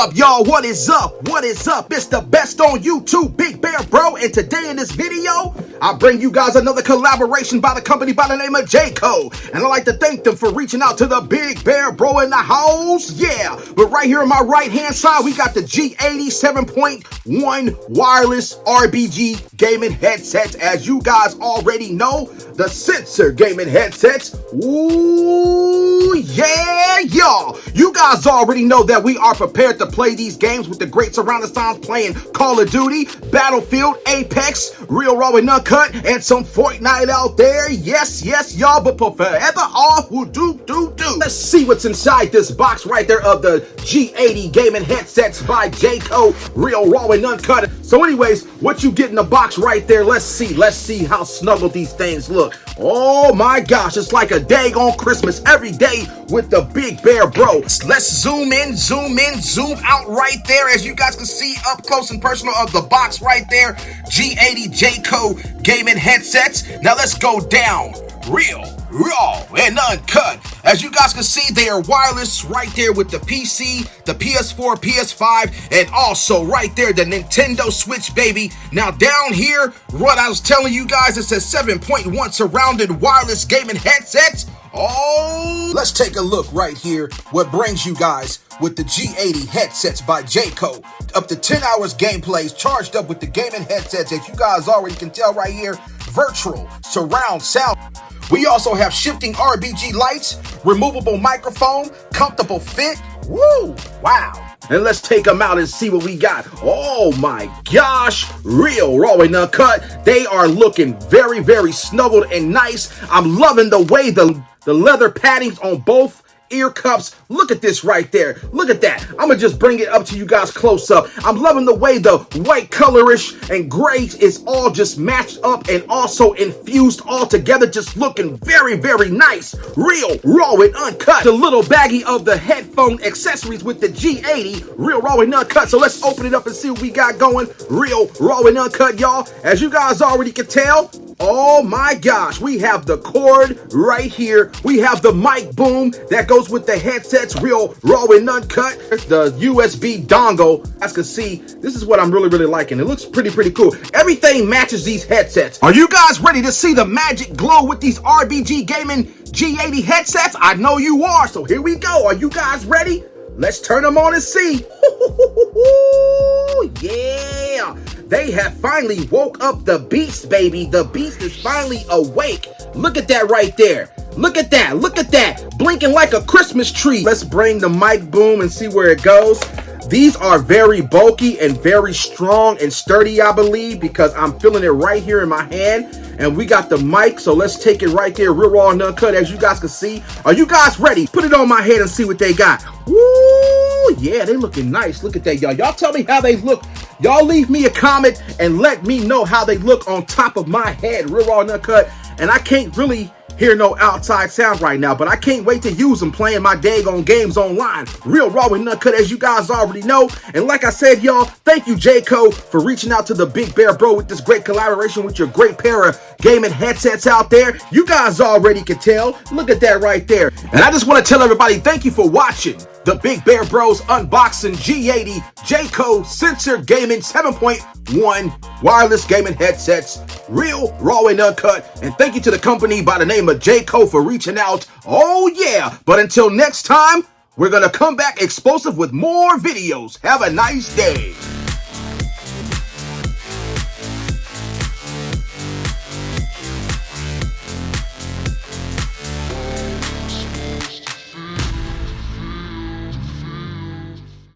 up, y'all? What is up? What is up? It's the best on YouTube, Big Bear Bro, and today in this video, I bring you guys another collaboration by the company by the name of Jeecoo, and I'd like to thank them for reaching out to the Big Bear Bro in the house, yeah. But right here on my right-hand side, we got the G80 7.1 wireless RBG gaming headsets. As you guys already know, the sensor gaming headsets. Ooh, yeah, y'all. You guys already know that we are prepared to play these games with the great surrounding sounds, playing Call of Duty, Battlefield, Apex, Real Raw and Uncut, and some Fortnite out there. Yes, y'all, but for forever off will do. Let's see what's inside this box right there of the G80 gaming headsets by Jeecoo, Real Raw and Uncut. So anyways, what you get in the box right there, let's see how snuggled these things look. Oh my gosh, it's like a day on Christmas every day with the Big Bear Bro. Let's zoom in, zoom out right there, as you guys can see up close and personal of the box right there. G80 Jeecoo gaming headsets. Now let's go down. Real, raw, and uncut. As you guys can see, they are wireless right there with the PC, the PS4, PS5, and also right there the Nintendo Switch, baby. Now down here, what I was telling you guys, it says 7.1 surrounded wireless gaming headsets. Oh, let's take a look right here. What brings you guys with the G80 headsets by Jeecoo. Up to 10 hours gameplays charged up with the gaming headsets, as you guys already can tell right here. Virtual surround sound. We also have shifting RBG lights, removable microphone, comfortable fit. Woo! Wow. And let's take them out and see what we got. Oh my gosh, Real Raw and Uncut. They are looking very, very snuggled and nice. I'm loving the way the leather paddings on both ear cups. Look at this right there. Look at that. I'm gonna just bring it up to you guys close up. I'm loving the way the white colorish and gray is all just matched up and also infused all together, just looking very, very nice. Real Raw and Uncut. The little baggie of the headphone accessories with the G80 Real Raw and Uncut. So let's open it up and see what we got going. Real Raw and Uncut, y'all. As you guys already can tell, oh my gosh, we have the cord right here. We have the mic boom that goes with the headsets, Real Raw and Uncut. The USB dongle. As you can see, this is what I'm really liking. It looks pretty cool. Everything matches these headsets. Are you guys ready to see the magic glow with these RBG gaming G80 headsets? I know you are, so here we go. Are you guys ready? Let's turn them on and see. Yeah. They have finally woke up the beast, baby. The beast is finally awake. Look at that right there. Look at that. Blinking like a Christmas tree. Let's bring the mic boom and see where it goes. These are very bulky and very strong and sturdy, I believe, because I'm feeling it right here in my hand. And we got the mic, so let's take it right there, Real Raw and Uncut, as you guys can see. Are you guys ready? Put it on my head and see what they got. Woo! Yeah, they looking nice. Look at that, y'all. Y'all tell me how they look. Y'all leave me a comment and let me know how they look on top of my head, Real Raw and Uncut. And I can't really hear no outside sound right now, but I can't wait to use them playing my daggone games online. Real Raw and Uncut, as you guys already know. And like I said, y'all, thank you, Jeecoo, for reaching out to the Big Bear Bro with this great collaboration with your great pair of gaming headsets out there. You guys already can tell. Look at that right there. And I just want to tell everybody, thank you for watching the Big Bear Bros unboxing G80 Jeecoo Sensor Gaming 7.1 wireless gaming headsets, Real Raw and Uncut. And thank you to the company by the name of Jeecoo for reaching out. Oh yeah. But until next time, we're gonna come back explosive with more videos. Have a nice day.